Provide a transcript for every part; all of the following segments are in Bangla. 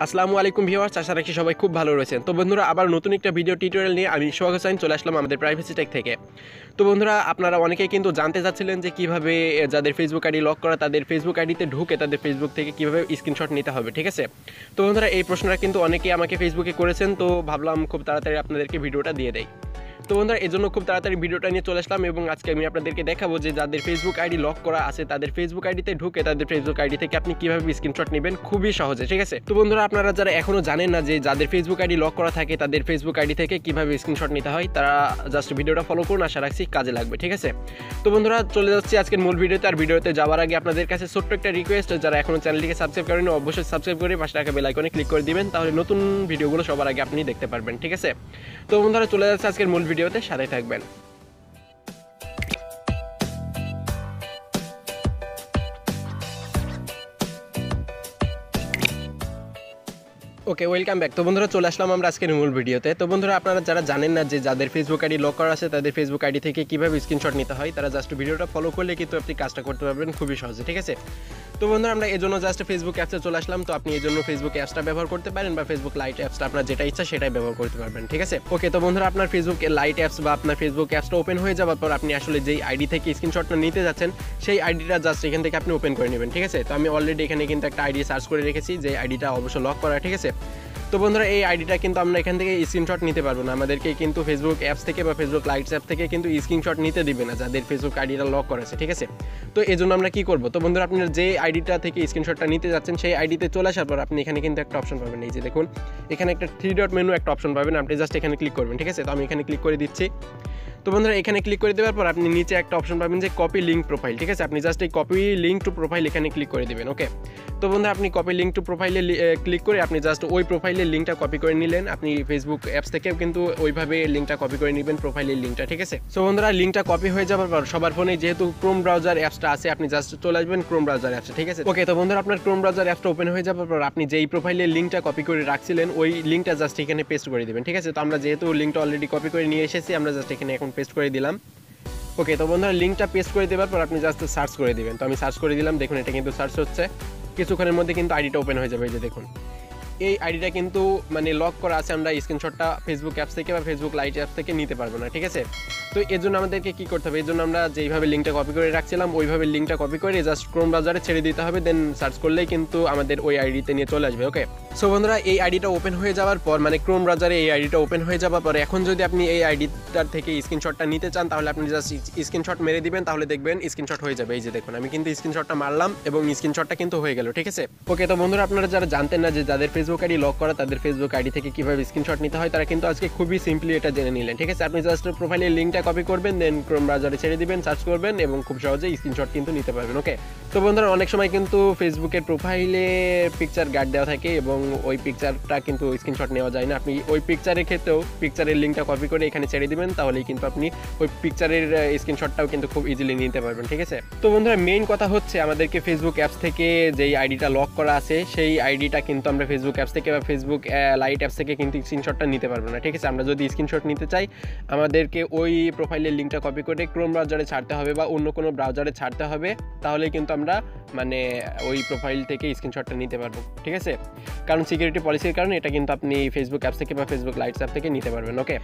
আসসালামু আলাইকুম ভিউয়ার্স, আশা রাখি সবাই খুব ভালো রয়েছেন। তো বন্ধুরা, আবার নতুন একটা ভিডিও টিউটোরিয়াল নিয়ে আমি সোহাগ হোসেন চলে আসলাম আমাদের প্রাইভেসি টেক থেকে। তো বন্ধুরা, আপনারা অনেকেই কিন্তু জানতে চাচ্ছিলেন যে কিভাবে যাদের ফেসবুক আইডি লক করা তাদের ফেসবুক আইডিতে ঢুকে তাদের ফেসবুক থেকে কিভাবে স্ক্রিনশট নিতে হবে, ঠিক আছে? তো বন্ধুরা, এই প্রশ্নটা কিন্তু অনেকেই আমাকে ফেসবুকে করেছেন, তো ভাবলাম খুব তাড়াতাড়ি আপনাদেরকে ভিডিওটা দিয়ে দেই। তো বন্ধুরা, এই জন্য খুব তাড়াতাড়ি ভিডিওটা নিয়ে চলে আসলাম এবং আজকে আমি আপনাদেরকে দেখাবো যে যাদের ফেসবুক আইডি লক করা আছে তাদের ফেসবুক আইডিতে ঢুকে তাদের ফেসবুক আইডি থেকে আপনি কিভাবে স্ক্রিনশট নেবেন খুবই সহজে, ঠিক আছে? তো বন্ধুরা, আপনারা যারা এখনো জানেন না যে যাদের ফেসবুক আইডি লক করা থাকে তাদের ফেসবুক আইডি থেকে কিভাবে স্ক্রিনশট নিতে হয়, তারা জাস্ট ভিডিওটা ফলো করুন, আশা রাখছি কাজে লাগবে, ঠিক আছে? তো বন্ধুরা, চলে যাচ্ছি আজকের মূল ভিডিওতে। আর ভিডিওতে যাওয়ার আগে আপনাদের কাছে ছোট্ট একটা রিকোয়েস্ট, যারা এখনো চ্যানেলটিকে সাবস্ক্রাইব করেন অবশ্যই সাবস্ক্রাইব করে পাশে রাখা বেল আইকনে ক্লিক করে দিবেন, তাহলে নতুন ভিডিওগুলো সবার আগে আপনি দেখতে পারবেন, ঠিক আছে? তো বন্ধুরা, চলে যাচ্ছে আজকের মূল ভিডিওতে, সাথে থাকবেন। ওকে, ওয়েলকাম ব্যাক। তো বন্ধুরা, চলে আসলাম আমরা আজকের মূল ভিডিওতে। তো বন্ধুরা, আপনারা যারা জানেন না যে যাদের ফেসবুক আইডি লক করা আছে তাদের ফেসবুক আইডি থেকে কীভাবে স্ক্রিনশট নিতে হয়, তারা জাস্ট ভিডিওটা ফলো করলে কিন্তু আপনি কাজটা করতে পারবেন খুবই সহজে, ঠিক আছে? তো বন্ধুরা, আমরা এই জন্য জাস্ট ফেসবুক অ্যাপসে চলে আসলাম। তো আপনি এই জন্য ফেসবুক অ্যাপসটা ব্যবহার করতে পারেন বা ফেসবুক লাইট অ্যাপসটা আপনার যেটা ইচ্ছা সেটাই ব্যবহার করতে পারবেন, ঠিক আছে? ওকে, তো বন্ধুরা, আপনার ফেসবুক লাইট অ্যাপস বা আপনার ফেসবুক অ্যাপসটা ওপেন হয়ে যাওয়ার পর আপনি আসলে যেই আইডি থেকে স্ক্রিনশটটা নিতে যাচ্ছেন সেই আইডিটা জাস্ট এখান থেকে আপনি ওপেন করে নেবেন, ঠিক আছে? তো আমি অলরেডি এখানে কিন্তু একটা আইডি সার্চ করে রেখেছি যে আইডিটা অবশ্য লক করা, ঠিক আছে? তো বন্ধুরা, এই আইডিটা কিন্তু আমরা এখান থেকে স্ক্রিনশট নিতে পারবো না, আমাদেরকে কিন্তু ফেসবুক অ্যাপস থেকে বা ফেসবুক লাইটস অ্যাপ থেকে কিন্তু স্ক্রিনশট নিতে দিবে না যাদের ফেসবুক আইডিটা লক করেছে, ঠিক আছে? তো এই জন্য আমরা কি করবো? তো বন্ধুরা, আপনার যে আইডিটা থেকে স্ক্রিনশটটা নিতে যাচ্ছেন সেই আইডিতে চলে আসার পর আপনি এখানে কিন্তু একটা অপশন পাবেন, এই যে দেখুন এখানে একটা 3 ডট মেনু একটা অপশন পাবেন, আপনি জাস্ট এখানে ক্লিক করবেন, ঠিক আছে? তো আমি এখানে ক্লিক করে দিচ্ছি। তো বন্ধুরা, এখানে ক্লিক করে দেওয়ার পর আপনি নিচে একটা অপশন পাবেন যে কপি লিঙ্ক প্রোফাইল, ঠিক আছে? আপনি জাস্ট এই কপি লিঙ্ক টু প্রোফাইল এখানে ক্লিক করে দেবেন, ওকে? তো বন্ধুরা, আপনি কপি লিঙ্ক টু প্রোফাইলে ক্লিক করে আপনি জাস্ট ওই প্রোফাইলের লিঙ্কটা কপি করে নিলেন। আপনি ফেসবুক অ্যাপস থেকেও কিন্তু ওইভাবে লিঙ্কটা কপি করে নেবেন, প্রোফাইলের লিঙ্কটা, ঠিক আছে? সো বন্ধুরা, লিঙ্কটা কপি হয়ে যাওয়ার পর সবার ফোনে যেহেতু ক্রোম ব্রাউজার অ্যাপসটা আছে আপনি জাস্ট চলে আসবেন ক্রোম ব্রাউজার অ্যাপসে, ঠিক আছে? ওকে, তো বন্ধুরা, আপনার ক্রোম ব্রাউজার অ্যাপসটা ওপেন হয়ে যাওয়ার পর আপনি যেই প্রোফাইলের লিঙ্কটা কপি করে রাখছিলেন ওই লিঙ্কটা জাস্ট এখানে পেস্ট করে দেবেন, ঠিক আছে? তো আমরা যেহেতু লিঙ্কটা অলরেডি কপি করে নিয়ে এসেছি আমরা জাস্ট এখানে এখন পেস্ট করে দিলাম। ওকে, তো বন্ধুরা, লিঙ্কটা পেস্ট করে দেওয়ার পর আপনি জাস্ট সার্চ করে দিবেন। তো আমি সার্চ করে দিলাম, দেখুন এটা কিন্তু সার্চ হচ্ছে, কিছুক্ষণের মধ্যে কিন্তু আইডিটা ওপেন হয়ে যাবে। এই যে দেখুন এই আইডিটা কিন্তু মানে লক করা আছে, আমরা স্ক্রিনশটটা ফেসবুক অ্যাপস থেকে বা ফেসবুক লাইট অ্যাপস থেকে নিতে পারবো না, ঠিক আছে? তো এর জন্য আমাদেরকে কী করতে হবে? এর জন্য আমরা যেইভাবে লিঙ্কটা কপি করে রাখছিলাম ওইভাবে লিঙ্কটা কপি করে জাস্ট ক্রোম ব্রাউজারে ছেড়ে দিতে হবে, দেন সার্চ করলেই কিন্তু আমাদের ওই আইডিতে নিয়ে চলে আসবে, ওকে? সো বন্ধুরা, এই আইডিটা ওপেন হয়ে যাওয়ার পর মানে ক্রোম ব্রাউজারে এই আইডিটা ওপেন হয়ে যাওয়ার পর এখন যদি আপনি এই আইডিটার থেকে স্ক্রিনশটটা নিতে চান তাহলে আপনি জাস্ট স্ক্রিনশট মেরে দিবেন, তাহলে দেখবেন স্ক্রিনশট হয়ে যাবে। এই যে দেখুন আমি কিন্তু স্ক্রিনশটটা মারলাম এবং স্ক্রিনশটটা কিন্তু হয়ে গেল, ঠিক আছে? ওকে, তো বন্ধুরা, আপনারা যারা জানতেন না যে যাদের ফেসবুক আইডি লক করা তাদের ফেসবুক আইডি থেকে কিভাবে স্ক্রিনশট নিতে হয় তারা কিন্তু আজকে খুবই সিম্পলি এটা জেনে নিলেন, ঠিক আছে? আপনি জাস্ট প্রোফাইলের লিঙ্কটা কপি করবেন, দেন ক্রোম ব্রাউজারে ছেড়ে দিবেন, সার্চ করবেন এবং খুব সহজেই স্ক্রিনশট কিন্তু নিতে পারবেন, ওকে? তো বন্ধুরা, অনেক সময় কিন্তু ফেসবুকের প্রোফাইলে পিকচার গার্ড দেওয়া থাকে এবং ওই পিকচারটা কিন্তু স্ক্রিনশট নেওয়া যায় না। আপনি ওই পিকচারের ক্ষেত্রেও পিকচারের লিঙ্কটা কপি করে এখানে ছেড়ে দিবেন, তাহলেই কিন্তু আপনি ওই পিকচারের স্ক্রিনশটটাও কিন্তু খুব ইজিলি নিতে পারবেন, ঠিক আছে? তো বন্ধুরা, মেইন কথা হচ্ছে আমাদেরকে ফেসবুক অ্যাপস থেকে যেই আইডিটা লক করা আছে সেই আইডিটা কিন্তু আমরা ফেসবুক অ্যাপস থেকে বা ফেসবুক লাইট অ্যাপস থেকে কিন্তু স্ক্রিনশটটা নিতে পারবো না, ঠিক আছে? আমরা যদি স্ক্রিনশট নিতে চাই আমাদেরকে ওই প্রোফাইলের লিঙ্কটা কপি করে ক্রোম ব্রাউজারে ছাড়তে হবে বা অন্য কোনো ব্রাউজারে ছাড়তে হবে, তাহলে কিন্তু আমরা মানে ওই প্রোফাইল থেকে স্ক্রিনশটটা নিতে পারবো, ঠিক আছে? কারণ সিকিউরিটি পলিসির কারণে এটা কিন্তু আপনি ফেসবুক অ্যাপস থেকে বা ফেসবুক লাইটস অ্যাপ থেকে নিতে পারবেন, ওকে?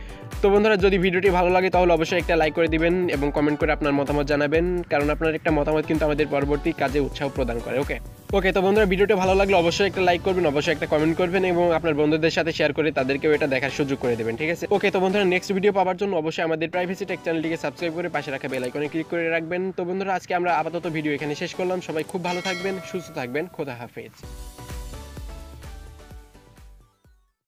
তো বন্ধুরা, যদি ভিডিওটি ভালো লাগে তাহলে অবশ্যই একটা লাইক করে দিবেন এবং কমেন্ট করে আপনার মতামত জানাবেন, কারণ আপনার একটা মতামত কিন্তু আমাদের পরবর্তী কাজে উৎসাহ প্রদান করে, ওকে? ওকে, তো বন্ধুরা, ভিডিওটি ভালো লাগলে অবশ্যই একটা লাইক করবেন, অবশ্যই একটা কমেন্ট করবেন এবং আপনার বন্ধুদের সাথে শেয়ার করে তাদেরকেও এটা দেখার সুযোগ করে দেবেন, ঠিক আছে? ওকে, তো বন্ধুরা, নেক্সট ভিডিও পাওয়ার জন্য অবশ্যই আমাদের প্রাইভেসি টেক চ্যানেলটিকে সাবস্ক্রাইব করে পাশে রাখা বেল আইকনে ক্লিক করে রাখবেন। তো বন্ধুরা, আজকে আমরা আপাতত ভিডিও এখানে শেষ করলাম। সবাই খুব ভালো থাকবেন, সুস্থ থাকবেন, খোদা হাফেজ।